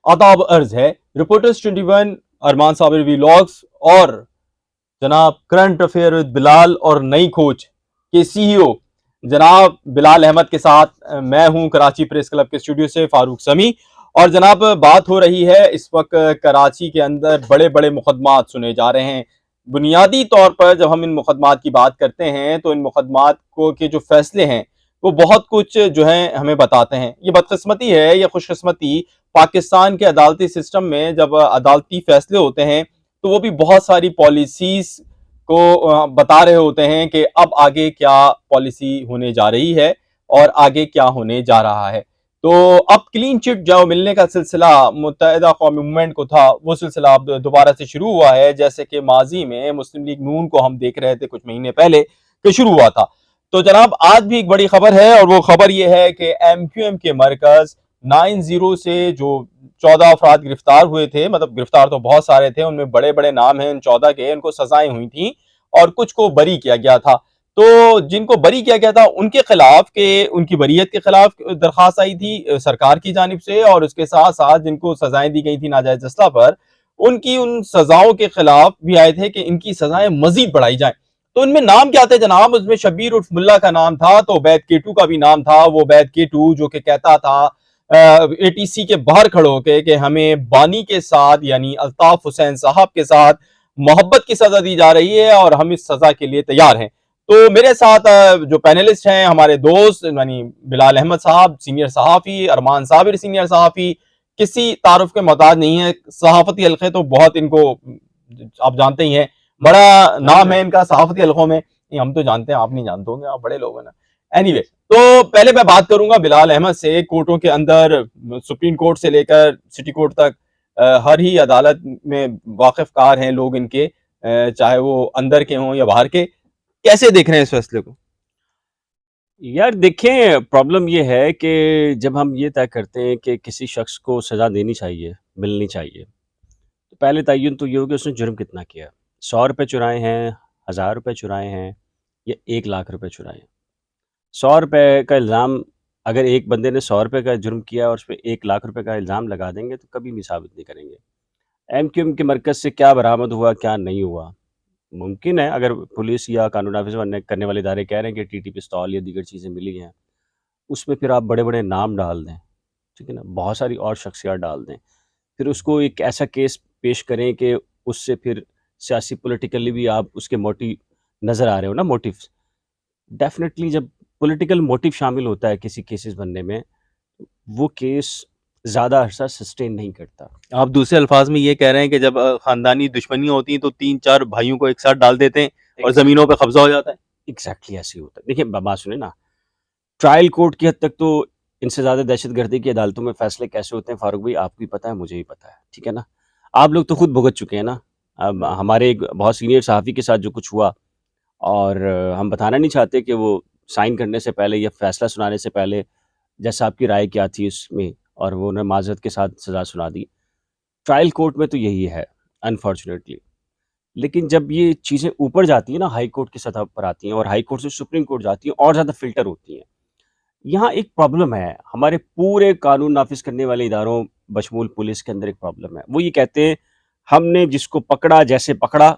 आदाब अर्ज है। रिपोर्टर्स 21 अरमान साबिर व्लॉग्स और जनाब करंट अफेयर विद बिलाल और नई खोज के सीईओ जनाब बिलाल अहमद के साथ मैं हूं कराची प्रेस क्लब के स्टूडियो से फारूक समी। और जनाब बात हो रही है इस वक्त कराची के अंदर बड़े बड़े मुकदमात सुने जा रहे हैं। बुनियादी तौर पर जब हम इन मुकदमात की बात करते हैं तो इन मुकदमात को के जो फैसले हैं वो बहुत कुछ जो है हमें बताते हैं। ये बदकिस्मती है या खुशकिस्मती, पाकिस्तान के अदालती सिस्टम में जब अदालती फैसले होते हैं तो वो भी बहुत सारी पॉलिसीज को बता रहे होते हैं कि अब आगे क्या पॉलिसी होने जा रही है और आगे क्या होने जा रहा है। तो अब क्लीन चिट जो मिलने का सिलसिला मुत्तहिदा कौमी मूवमेंट को था वो सिलसिला अब दोबारा से शुरू हुआ है। जैसे कि माजी में मुस्लिम लीग नून को हम देख रहे थे कुछ महीने पहले कि शुरू हुआ था। तो जनाब आज भी एक बड़ी खबर है और वो खबर ये है कि MQM के मरकज 90 से जो 14 अफराद गिरफ्तार हुए थे, मतलब गिरफ्तार तो बहुत सारे थे, उनमें बड़े बड़े नाम हैं, इन 14 के उनको सजाएं हुई थी और कुछ को बरी किया गया था। तो जिनको बरी किया गया था उनके खिलाफ के उनकी बरीयत के खिलाफ दरखास्त आई थी सरकार की जानिब से, और उसके साथ साथ जिनको सजाएं दी गई थी नाजायज असला पर उनकी उन सजाओं के खिलाफ भी आए थे कि इनकी सजाएं मजीद बढ़ाई जाए। तो इनमें नाम क्या थे जनाब? उसमें शब्बीर उर्फ मुल्ला का नाम था, तो उबैद केटू का भी नाम था। वो उबैद केटू जो कि कहता था ATC के बाहर खड़े होकर कि हमें बानी के साथ यानी अल्ताफ हुसैन साहब के साथ मोहब्बत की सजा दी जा रही है और हम इस सजा के लिए तैयार हैं। तो मेरे साथ जो पैनलिस्ट हैं हमारे दोस्त यानी बिलाल अहमद साहब सीनियर सहाफ़ी, अरमान साबिर सीनियर सहाफ़ी, किसी तारुफ के मोहताज नहीं है। सहाफती हल्के तो बहुत इनको आप जानते ही हैं, बड़ा नाम है इनका सहाफती हल्कों में। हम तो जानते हैं, आप नहीं जानते होंगे, आप बड़े लोग हैं ना। एनीवे, तो पहले मैं बात करूंगा बिलाल अहमद से। कोर्टों के अंदर सुप्रीम कोर्ट से लेकर सिटी कोर्ट तक हर ही अदालत में वाकिफकार हैं लोग इनके, चाहे वो अंदर के हों या बाहर के। कैसे देख रहे हैं इस फैसले को? यार देखें, प्रॉब्लम ये है कि जब हम ये तय करते हैं कि किसी शख्स को सज़ा देनी चाहिए, मिलनी चाहिए, तो पहले तयन तो ये हो कि उसने जुर्म कितना किया। 100 रुपए चुराए हैं, 1000 रुपए चुराए हैं या 1 लाख रुपए चुराए हैं। 100 रुपए का इल्ज़ाम, अगर एक बंदे ने 100 रुपए का जुर्म किया और उस पे 1 लाख रुपए का इल्ज़ाम लगा देंगे तो कभी भी साबित नहीं करेंगे। MQM के मरकज़ से क्या बरामद हुआ, क्या नहीं हुआ, मुमकिन है अगर पुलिस या कानून नाफिज़ करने वाले इदारे कह रहे हैं कि टीटी पिस्तौल या दीगर चीज़ें मिली हैं, उसमें फिर आप बड़े-बड़े नाम डाल दें, ठीक है ना? बहुत सारी और शख्सियत डाल दें। फिर उसको एक ऐसा केस पेश करें कि उससे फिर सियासी पॉलिटिकली भी आप उसके मोटिव नज़र आ रहे हो ना, मोटिव्स। डेफ़िनेटली जब पॉलिटिकल मोटिव शामिल होता है किसी केसेस बनने में, वो केस ज़्यादा अरसा सस्टेन नहीं करता। आप दूसरे अल्फाज में ये कह रहे हैं कि जब खानदानी दुश्मनियां होती हैं तो 3-4 भाइयों को एक साथ डाल देते हैं और जमीनों पे कब्जा हो जाता है। एग्ज़ैक्टली ऐसे ही होता है। देखिए बात सुनिए ना, ट्रायल कोर्ट की हद तक तो इनसे ज़्यादा दहशतगर्दी की अदालतों में फ़ैसले कैसे होते हैं फ़ारूक भाई, आपको भी पता है, मुझे भी पता है, ठीक है ना? आप लोग तो खुद भुगत चुके हैं ना। अब हमारे एक बहुत सीनियर सहाफ़ी के साथ जो कुछ हुआ, और हम बताना नहीं चाहते कि वो साइन करने से पहले या फ़ैसला सुनाने से पहले जज साहब की राय क्या थी उसमें, और वो उन्हें माज़रत के साथ सज़ा सुना दी। ट्रायल कोर्ट में तो यही है अनफ़ॉर्च्युनेटली। लेकिन जब ये चीज़ें ऊपर जाती हैं ना, हाई कोर्ट की सतह पर आती हैं और हाई कोर्ट से सुप्रीम कोर्ट जाती हैं और ज़्यादा फ़िल्टर होती हैं। यहाँ एक प्रॉब्लम है, हमारे पूरे कानून नाफ़िज़ करने वाले इदारों बशमूल पुलिस के अंदर एक प्रॉब्लम है। वो ये कहते हैं, हमने जिसको पकड़ा जैसे पकड़ा,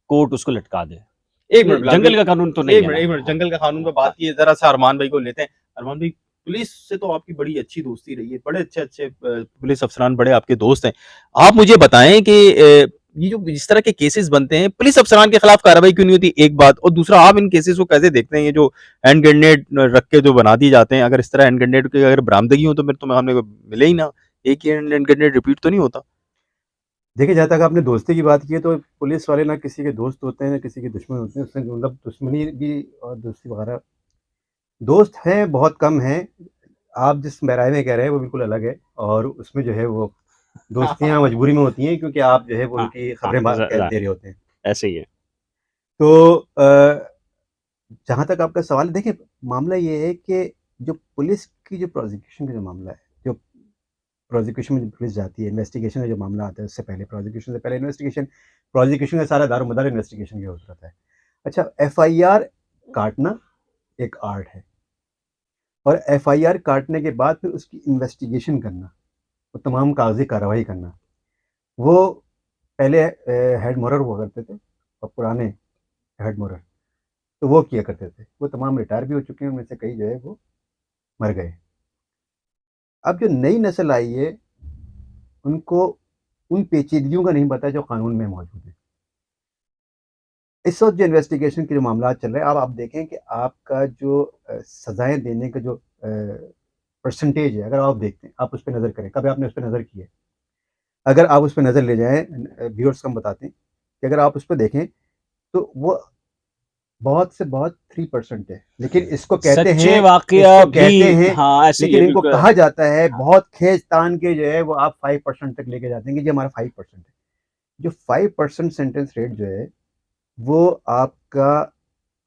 कोर्ट उसको लटका दे। एक ये मिनट बिलाल, जंगल का कानून तो नहीं है ना। एक मिनट, हाँ, जंगल का कानून पे हाँ। बात की है, जरा सा अरमान भाई को लेते हैं। अरमान भाई, पुलिस से तो आपकी बड़ी अच्छी दोस्ती रही है, बड़े अच्छे अच्छे पुलिस अफसरान बड़े आपके दोस्त हैं। आप मुझे बताएं कि ये जो इस तरह के केसेस बनते हैं, पुलिस अफसरान के खिलाफ कार्रवाई क्यों नहीं होती? एक बात, और दूसरा, आप इन केसेस को कैसे देखते हैं? ये जो हैंड ग्रेनेड रख के जो बना दिए जाते हैं, अगर इस तरह हैंड ग्रेनेड की अगर बरामदगी हो तो फिर तो हमने मिले ही ना, एक ही हैंड ग्रेनेड रिपीट तो नहीं होता। देखिए, जहाँ तक आपने दोस्ती की बात की है, तो पुलिस वाले ना किसी के दोस्त होते हैं, ना किसी के दुश्मन होते हैं। उससे मतलब दुश्मनी भी और दोस्ती वगैरह, दोस्त हैं, बहुत कम हैं। आप जिस बहराए में कह रहे हैं, वो बिल्कुल अलग है, और उसमें जो है वो दोस्तियाँ मजबूरी में होती हैं, क्योंकि आप जो है वो हाँ, उनकी हाँ, खबरें ज़ दे रहे होते हैं। ऐसे ही है। तो जहाँ तक आपका सवाल है, देखिए, मामला ये है कि जो पुलिस की जो प्रोसिक्यूशन का जो मामला है, जो प्रोसिक्यूशन में पुलिस जाती है, इन्वेस्टिगेशन का जो मामला आता है, उससे पहले प्रोसिक्यूशन से पहले इन्वेस्टिगेशन, प्रोसिक्यूशन का सारा दारोमदार इन्वेस्टिगेशन के ऊपर होता है। अच्छा, एफआईआर काटना एक आर्ट है, और एफआईआर काटने के बाद फिर उसकी इन्वेस्टिगेशन करना वो तमाम कागजी कार्रवाई करना। वो पहले हेड मोरर हुआ करते थे और पुराने हेड मोरर, तो वो किया करते थे। वो तमाम रिटायर भी हो चुके हैं, उनमें से कई जो है वो मर गए। अब जो नई नस्ल आई है, उनको उन पेचीदगियों का नहीं पता जो कानून में मौजूद है। इस वक्त जो इन्वेस्टिगेशन के जो मामला चल रहे हैं, अब आप देखें कि आपका जो सजाएं देने का जो परसेंटेज है, अगर आप देखते हैं, आप उस पर नज़र करें, कभी आपने उस पर नज़र की है? अगर आप उस पर नज़र ले जाएं, व्यूअर्स को हम बताते हैं कि अगर आप उस पर देखें तो वो बहुत से बहुत 3% है, लेकिन इसको कहते सच्चे हैं, वाकया इसको कहते भी हैं, हाँ ऐसे ही लेकिन है इनको बिल्कुल। कहा जाता है हाँ बहुत खींच तान के जो है वो आप 5% तक लेके जाते हैं कि जी हमारा 5% है। जो 5% सेंटेंस रेट जो है वो आपका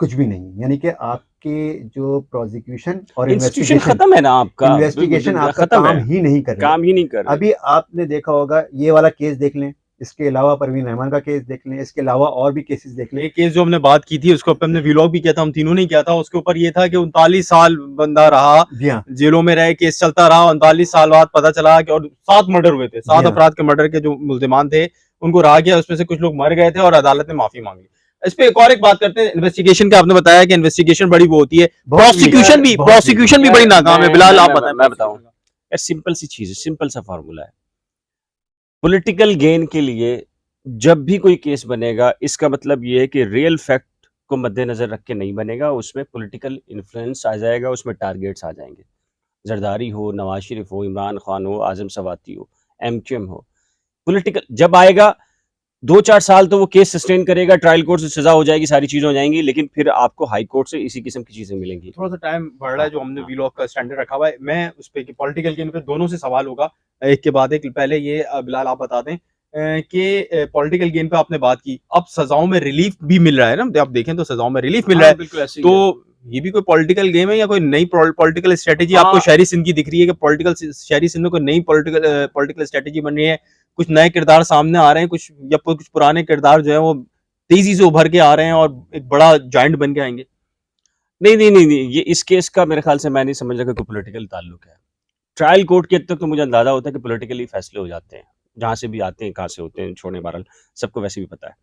कुछ भी नहीं है। यानी कि आपके जो प्रोसिक्यूशन और इंस्टीट्यूशन इन्वेस्टिगेशन खत्म है ना आपका, बिल्कुल इन्वेस्टिगेशन आपका खत्म काम है, ही नहीं कर रही है। काम ही नहीं कर रहे। अभी आपने देखा होगा, ये वाला केस देख लें, इसके अलावा परवीन रहमान का केस देख लें, इसके अलावा और भी केसेस देख लें। एक केस जो हमने बात की थी उसके ऊपर हमने व्लॉग भी किया था, हम तीनों ने किया था। उसके ऊपर ये था कि 39 साल बंदा रहा, जी हाँ, जेलों में रहे, केस चलता रहा। 39 साल बाद पता चला कि और 7 मर्डर हुए थे, 7 जी हाँ। अपराध के मर्डर के जो मुल्जिमान थे उनको रहा गया, उसमें से कुछ लोग मर गए थे और अदालत ने माफी मांगी। इस पे एक और एक बात करते हैं इन्वेस्टिगेशन का। आपने बताया कि इन्वेस्टिगेशन बड़ी वो होती है, बहुत वीक प्रोसिक्यूशन भी बहुत वीक है। प्रोसिक्यूशन भी बड़ी नाकाम है। बिलाल आप बताएं। मैं बताऊं यार, सिंपल सी चीज है, सिंपल सा फॉर्मूला है। पॉलिटिकल गेन के लिए जब भी कोई केस बनेगा, इसका मतलब ये है कि रियल फैक्ट को मद्देनजर रख के नहीं बनेगा, उसमें पॉलिटिकल इन्फ्लुएंस आ जाएगा, उसमें टारगेट्स आ जाएंगे। जरदारी हो, नवाज शरीफ हो, इमरान खान हो, आजम सवाती हो, एमक्यूएम हो, पॉलिटिकल जब आएगा 2-4 साल तो वो केस सस्टेन करेगा, ट्रायल कोर्ट से सजा हो जाएगी, सारी चीजें हो जाएंगी, लेकिन फिर आपको हाई कोर्ट से इसी किस्म की चीजें मिलेंगी। थोड़ा सा टाइम बढ़ रहा है जो हमने हाँ। व्लॉग का स्टैंडर्ड रखा हुआ है। मैं उस पे कि पॉलिटिकल गेम पे दोनों से सवाल होगा, एक के बाद एक। पहले ये बिलाल आप बता दें कि पॉलिटिकल गेम पे आपने बात की, अब सजाओं में रिलीफ भी मिल रहा है ना, आप देखें तो सजाओं में रिलीफ मिल रहा है। बिल्कुल ऐसे ही तो है। ये भी कोई पॉलिटिकल गेम है या कोई नई पॉलिटिकल स्ट्रेटेजी आपको हाँ। शहरी सिंध की दिख रही है कि पॉलिटिकल शहरी सिंध में कोई नई पॉलिटिकल स्ट्रेटेजी बन रही है, कुछ नए किरदार सामने आ रहे हैं, कुछ या कुछ पुराने किरदार जो है वो तेजी से उभर के आ रहे हैं और एक बड़ा जॉइंट बन के आएंगे? नहीं, ये इस केस का मेरे ख्याल से मैं नहीं समझ रहा कि कोई पॉलिटिकल ताल्लुक है। ट्रायल कोर्ट के हद तक तो मुझे अंदाजा होता है कि पॉलिटिकली फैसले हो जाते हैं, जहाँ से भी आते हैं, कहाँ से होते हैं, छोड़ने बहरहाल सबको वैसे भी पता है।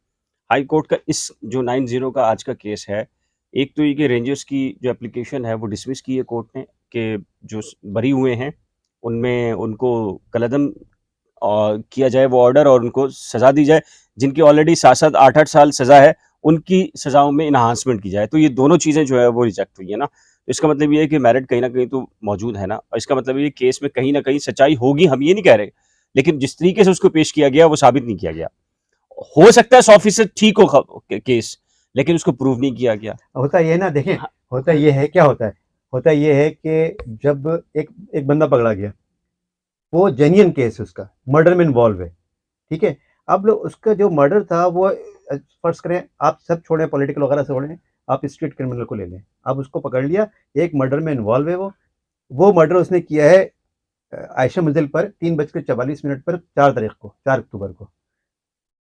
हाई कोर्ट का इस जो 9-0 का आज का केस है, एक तो ये कि रेंजर्स की जो एप्लीकेशन है वो डिसमिस की है कोर्ट ने कि जो बरी हुए हैं उनमें उनको कलअदम किया जाए वो ऑर्डर और उनको सज़ा दी जाए। जिनकी ऑलरेडी 7-7, 8-8 साल सज़ा है, उनकी सज़ाओं में एनहांसमेंट की जाए। तो ये दोनों चीज़ें जो है वो रिजेक्ट हुई है ना। तो इसका मतलब ये है कि मेरिट कहीं न कहीं तो मौजूद है ना, और इसका मतलब ये केस में कहीं न कहीं सच्चाई होगी, हम ये नहीं कह रहे। लेकिन जिस तरीके से उसको पेश किया गया वो साबित नहीं किया गया। हो सकता है 100% ठीक हो केस, लेकिन उसको प्रूव नहीं किया गया। होता ये है ना, देखें, हाँ, होता ये है, क्या होता है? होता ये है कि जब एक एक बंदा पकड़ा गया, वो जेन्युइन केस है, उसका मर्डर में इन्वॉल्व है, ठीक है? अब उसका जो मर्डर था वो फर्ज करें, आप सब छोड़ें, पॉलिटिकल वगैरह छोड़ें, आप स्ट्रीट क्रिमिनल को ले लें। आप उसको पकड़ लिया, एक मर्डर में इन्वॉल्व है वो मर्डर उसने किया है आयशा मंजिल पर 3:44 पर 4 तारीख को, 4 अक्टूबर को।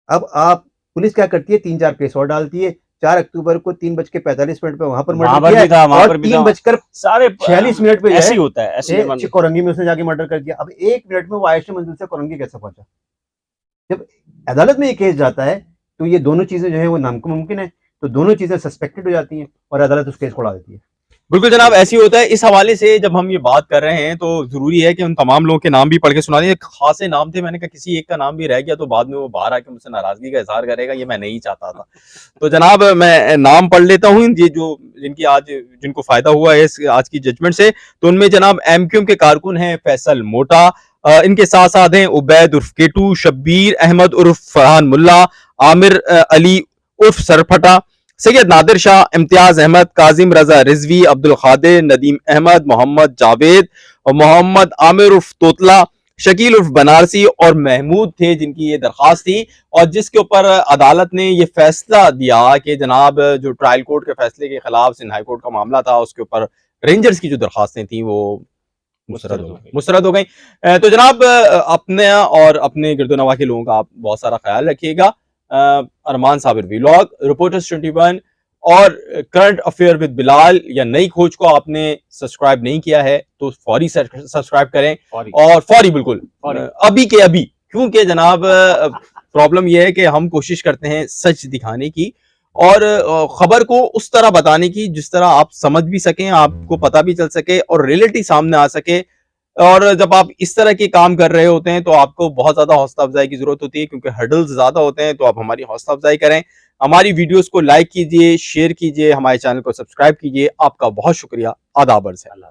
अब आप पुलिस क्या करती है, 3-4 केस और डालती है। 4 अक्टूबर को 3:45 पे वहाँ पर वहाँ मर्डर पर किया भी था, है वहाँ और पर भी 3 था। बजकर सारे 46 पे जो ऐसे ही है होता है, ऐसे ही मान कोरंगी में उसने जाके मर्डर कर दिया। अब 1 मिनट में वो आयशा मंजिल से कोरंगी कैसे पहुंचा? जब अदालत में ये केस जाता है तो ये दोनों चीजें जो है वो नामुमकिन है, तो दोनों चीजें सस्पेक्टेड हो जाती हैं और अदालत उस केस को उड़ा देती है। बिल्कुल जनाब, ऐसी होता है। इस हवाले से जब हम ये बात कर रहे हैं तो जरूरी है कि उन तमाम लोगों के नाम भी पढ़ के सुना दें। खासे नाम थे, मैंने कहा किसी एक का नाम भी रह गया तो बाद में वो बाहर आके मुझसे नाराजगी का इजहार करेगा, ये मैं नहीं चाहता था। तो जनाब मैं नाम पढ़ लेता हूँ, ये जो जिनको फायदा हुआ है इस आज की जजमेंट से। तो उनमें जनाब एमक्यूएम के कारकुन हैं फैसल मोटा, इनके साथ साथ हैं उबैद उर्फ केटू, शब्बीर अहमद उर्फ फरहान मुल्ला, आमिर अली उर्फ सरफटा, सैयद नादिर शाह, इम्तियाज अहमद, काजिम रजा रिजवी, अब्दुल खादिर, नदीम अहमद, मोहम्मद जावेद और मोहम्मद आमिर उर्फ तोतला, शकील उर्फ बनारसी और महमूद थे जिनकी ये दरखास्त थी और जिसके ऊपर अदालत ने ये फैसला दिया कि जनाब जो ट्रायल कोर्ट के फैसले के खिलाफ सिंध हाई कोर्ट का मामला था उसके ऊपर रेंजर्स की जो दरखास्तें थी वो मुस्तरद हो गई। तो जनाब अपने और अपने गिरदोनवा के लोगों का आप बहुत सारा ख्याल रखिएगा। अरमान साबिर व्लॉग, रिपोर्टर्स 21, और करंट अफेयर विद बिलाल या नई खोज को आपने सब्सक्राइब नहीं किया है तो फौरी सब्सक्राइब करें फौरी और फौरी बिल्कुल फौरी अभी के अभी, क्योंकि जनाब प्रॉब्लम यह है कि हम कोशिश करते हैं सच दिखाने की और खबर को उस तरह बताने की जिस तरह आप समझ भी सकें, आपको पता भी चल सके और रियलिटी सामने आ सके। और जब आप इस तरह के काम कर रहे होते हैं तो आपको बहुत ज्यादा हौसला अफजाई की जरूरत होती है, क्योंकि हर्डल्स ज्यादा होते हैं। तो आप हमारी हौसला अफजाई करें, हमारी वीडियोस को लाइक कीजिए, शेयर कीजिए, हमारे चैनल को सब्सक्राइब कीजिए। आपका बहुत शुक्रिया। आदाब अर्ज़ है। अल्लाह